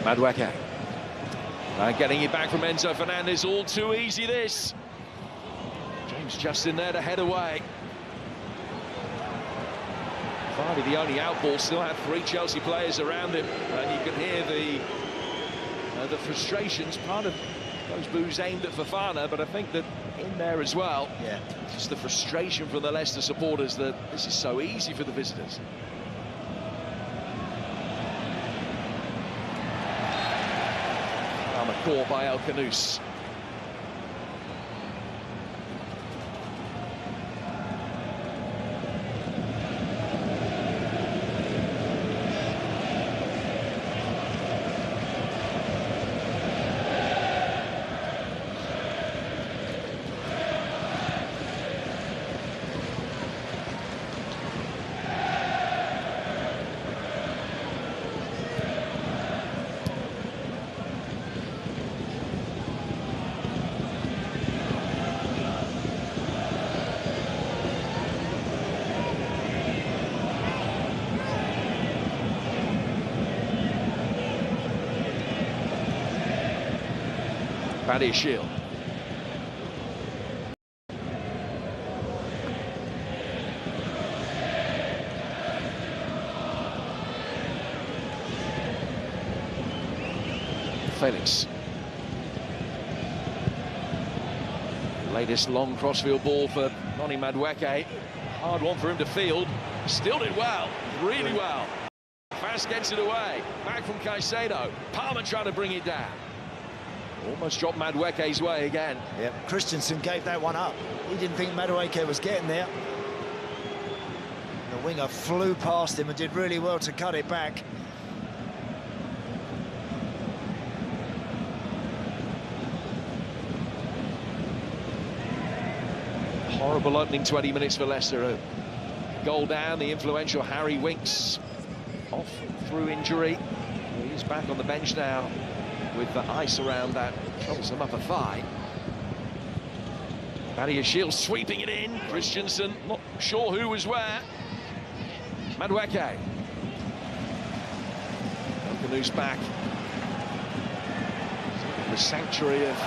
Madueke. And getting it back from Enzo Fernandez, all too easy this. James just in there to head away. Vardy, the only outball, still had 3 Chelsea players around him, and you can hear the frustrations. Part of those boos aimed at Fofana, but I think that in there as well, yeah, just the frustration from the Leicester supporters that this is so easy for the visitors. Caught by El Khanous. Paddy Shield. Felix. Latest long crossfield ball for Noni Madueke. Hard one for him to field. Still did well, really well. Fast gets it away. Back from Caicedo. Palmer trying to bring it down. Almost dropped Madueke's way again. Yep, Christensen gave that one up. He didn't think Madueke was getting there. The winger flew past him and did really well to cut it back. Horrible opening 20 minutes for Leicester. A goal down, the influential Harry Winks off through injury. He's back on the bench now with the ice around that troublesome upper thigh. Paddy Shield sweeping it in. Christensen, not sure who was where. Madueke. El Khanous back. The sanctuary of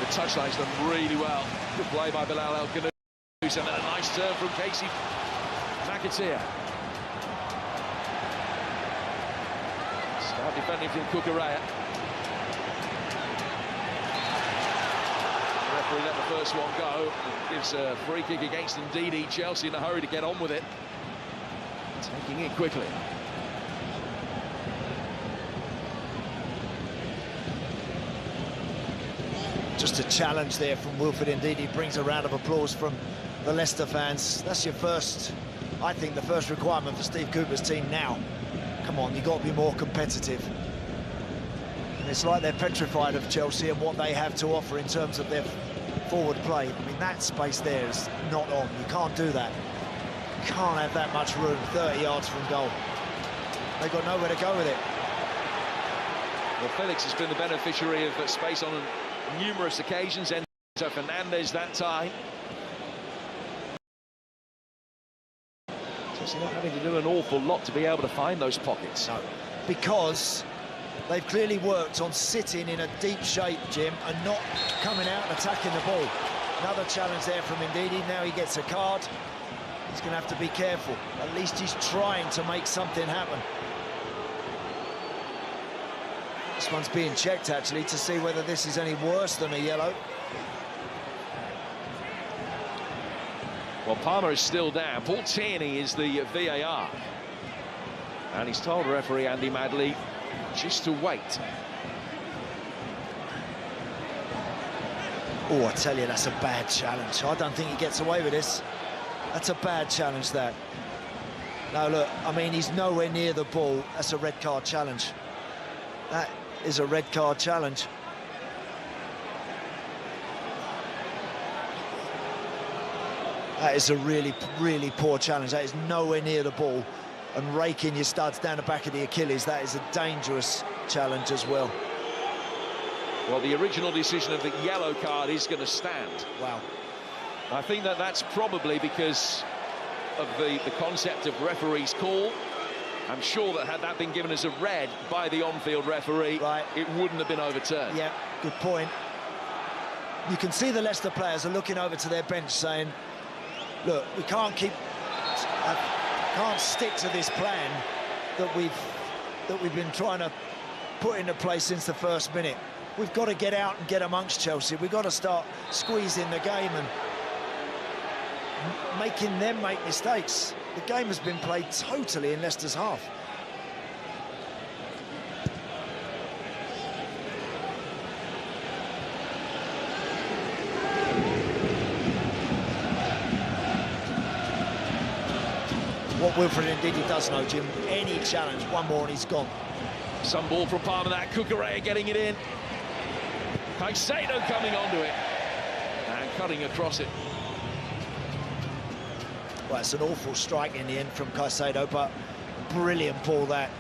the touchline's done really well. Good play by Bilal El Khanous. And then a nice turn from Casey McAteer. Start defending from Cucurella. The referee let the first one go. It gives a free kick against Ndidi. Chelsea in a hurry to get on with it. Taking it quickly. Just a challenge there from Wilfred Ndidi. Brings a round of applause from the Leicester fans. That's your first, I think, the first requirement for Steve Cooper's team now. Come on, you've got to be more competitive. And it's like they're petrified of Chelsea and what they have to offer in terms of their forward play. I mean, that space there is not on. You can't do that. You can't have that much room 30 yards from goal. They've got nowhere to go with it. Well, Felix has been the beneficiary of space on numerous occasions. Enzo Fernandez that time. Chelsea not having to do an awful lot to be able to find those pockets. No, because they've clearly worked on sitting in a deep shape, Jim, and not coming out and attacking the ball. Another challenge there from Ndidi. Now he gets a card. He's going to have to be careful. At least he's trying to make something happen. This one's being checked, actually, to see whether this is any worse than a yellow. Well, Palmer is still down. Paul Tierney is the VAR. And he's told referee Andy Madley just to wait. Oh, I tell you, that's a bad challenge. I don't think he gets away with this. That's a bad challenge, that. No, look, I mean, he's nowhere near the ball. That's a red card challenge. That is a red card challenge. That is a really, really poor challenge. That is nowhere near the ball. And raking your studs down the back of the Achilles, that is a dangerous challenge as well. Well, the original decision of the yellow card is going to stand. Wow. I think that that's probably because of the concept of referee's call. I'm sure that had that been given as a red by the on-field referee, right, it wouldn't have been overturned. Yeah, good point. You can see the Leicester players are looking over to their bench saying, look, we can't stick to this plan that we've been trying to put into place since the first minute. We've got to get out and get amongst Chelsea. We've got to start squeezing the game and making them make mistakes. The game has been played totally in Leicester's half. What Wilfred Ndidi does know, Jim, any challenge, one more and he's gone. Some ball from Palmer, that Cucurella getting it in. Caicedo coming onto it and cutting across it. Well, it's an awful strike in the end from Caicedo, but brilliant ball that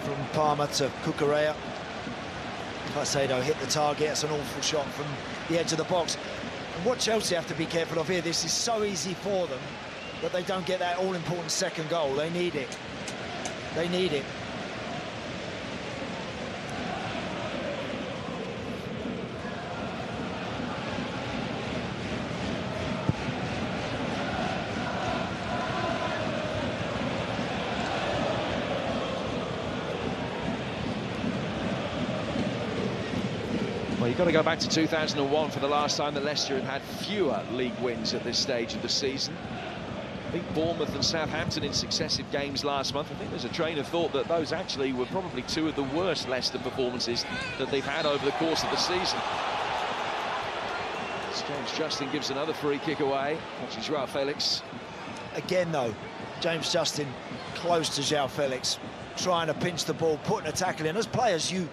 from Palmer to Cucurella. Caicedo hit the target. It's an awful shot from the edge of the box. And what Chelsea have to be careful of here, this is so easy for them that they don't get that all-important second goal. They need it. They need it. Well, you've got to go back to 2001 for the last time that Leicester have had fewer league wins at this stage of the season. Beat Bournemouth and Southampton in successive games last month. I think there's a train of thought that those actually were probably two of the worst Leicester performances that they've had over the course of the season. As James Justin gives another free kick away. Watching Joao Felix. Again, though, James Justin close to Joao Felix, trying to pinch the ball, putting a tackle in. As players, you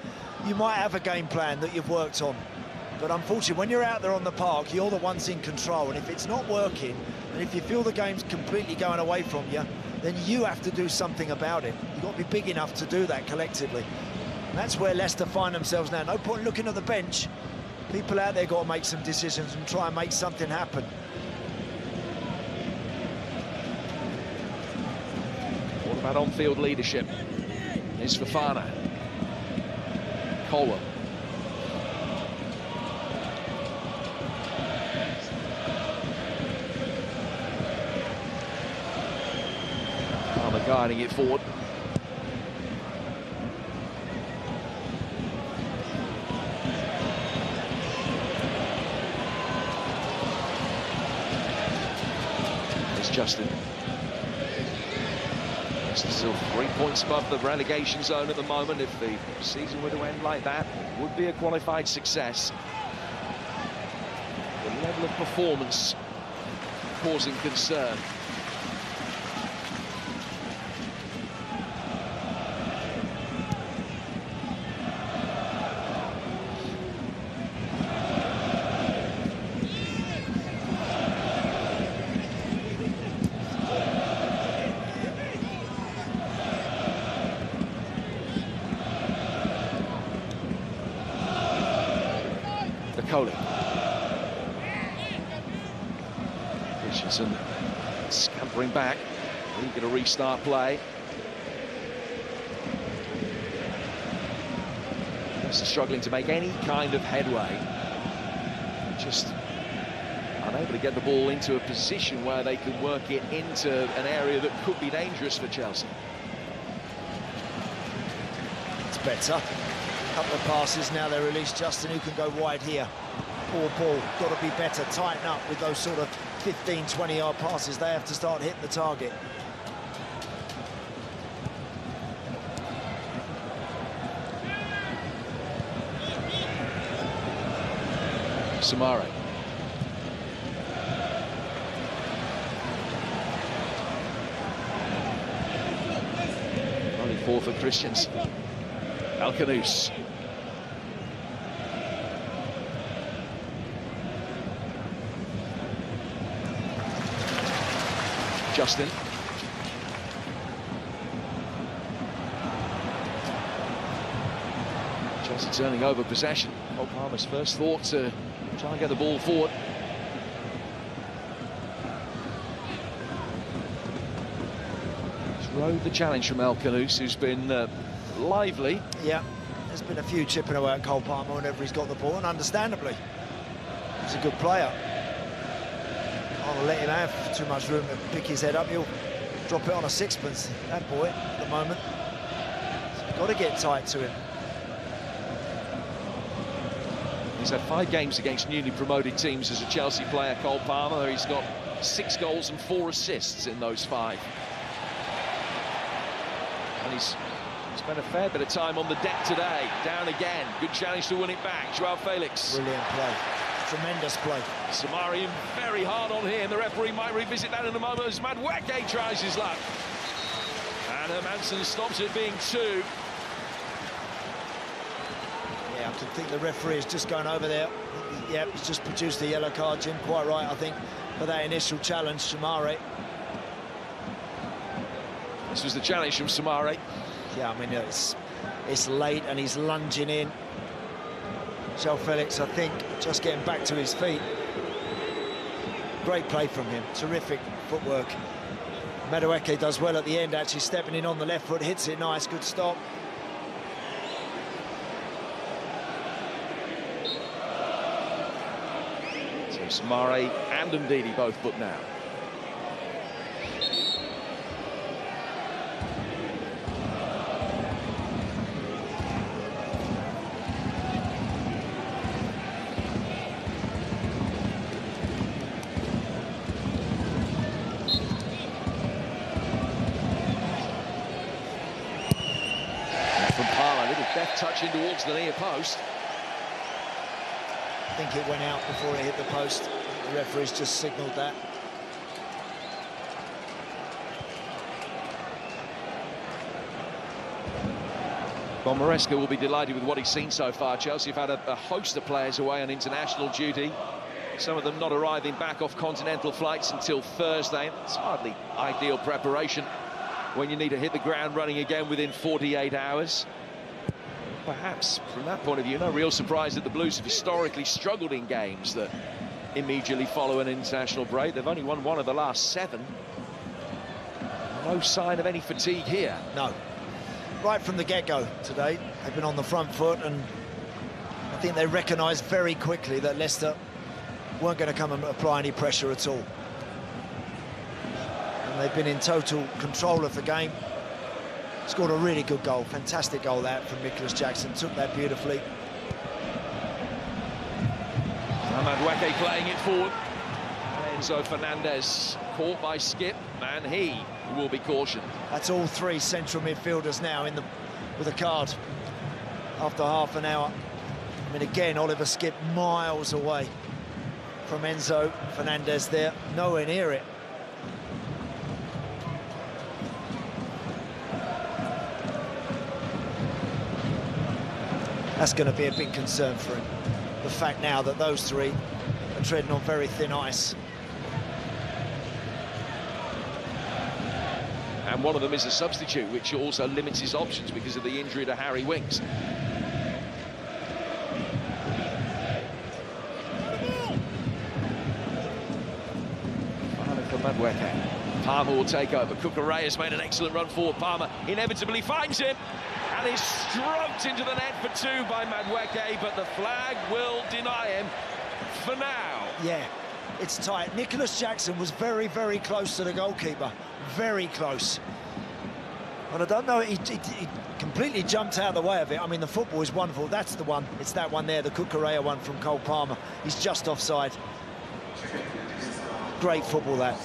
might have a game plan that you've worked on, but unfortunately when you're out there on the park, you're the ones in control, and if it's not working and if you feel the game's completely going away from you, then you have to do something about it. You've got to be big enough to do that collectively, and that's where Leicester find themselves now. No point looking at the bench. People out there got to make some decisions and try and make something happen. What about on-field leadership? Here's Fofana. Colwell. Palmer guiding it forward. It's Justin. Still 3 points above the relegation zone at the moment. If the season were to end like that, it would be a qualified success. The level of performance causing concern. Coley. Richardson scampering back, eager to restart play. Just struggling to make any kind of headway. Just unable to get the ball into a position where they could work it into an area that could be dangerous for Chelsea. It's better. Couple of passes, now they release Justin, who can go wide here. Poor ball, got to be better, tighten up with those sort of 15-20 yard passes. They have to start hitting the target. Samare. Only 4 for Christians. Alcanus. Justin. Chelsea turning over possession. Cole Palmer's first thought to try and get the ball forward. It's rode the challenge from El Khanous, who's been lively. Yeah, there's been a few chipping away at Cole Palmer whenever he's got the ball, and understandably, he's a good player. I'll let him have too much room to pick his head up. He'll drop it on a sixpence, that boy, at the moment. So you've got to get tight to him. He's had 5 games against newly promoted teams as a Chelsea player, Cole Palmer. He's got 6 goals and 4 assists in those 5. And he's spent a fair bit of time on the deck today. Down again. Good challenge to win it back. Joao Felix. Brilliant play. Tremendous play. Samari very hard on him. The referee might revisit that in a moment as Madueke tries his luck. And Hermansen stops it being 2. Yeah, I can think the referee is just going over there. Yeah, he's just produced the yellow card, Jim. Quite right, I think, for that initial challenge, Samari. This was the challenge from Samari. Yeah, I mean, it's late and he's lunging in. Joao Felix, I think, just getting back to his feet. Great play from him, terrific footwork. Madueke does well at the end, actually stepping in on the left foot, hits it nice, good stop. So Samari and Ndidi both booked now. Deft touch in towards the near post. I think it went out before it hit the post. The referee's just signalled that. Bon Maresca will be delighted with what he's seen so far. Chelsea have had a host of players away on international duty. Some of them not arriving back off continental flights until Thursday. It's hardly ideal preparation when you need to hit the ground running again within 48 hours. Perhaps, from that point of view, no real surprise that the Blues have historically struggled in games that immediately follow an international break. They've only won 1 of the last 7. No sign of any fatigue here. No. Right from the get-go today, they've been on the front foot, and I think they recognised very quickly that Leicester weren't going to come and apply any pressure at all. And they've been in total control of the game. Scored a really good goal, fantastic goal that from Nicholas Jackson, took that beautifully. Madueke playing it forward. Enzo Fernandez caught by Skip, and he will be cautioned. That's all 3 central midfielders now with a card after half an hour. I mean, again, Oliver Skip miles away from Enzo Fernandez there, nowhere near it. That's going to be a big concern for him. The fact now that those 3 are treading on very thin ice. And one of them is a substitute, which also limits his options because of the injury to Harry Winks. Finally for Madueke. Palmer will take over. Cucurella has made an excellent run forward. Palmer inevitably finds him. And is stroked into the net for 2 by Madueke, but the flag will deny him for now. Yeah, it's tight. Nicholas Jackson was very, very close to the goalkeeper. Very close. But I don't know, he completely jumped out of the way of it. I mean, the football is wonderful. That's the one. It's that one there, the Cucurella one from Cole Palmer. He's just offside. Great football, that.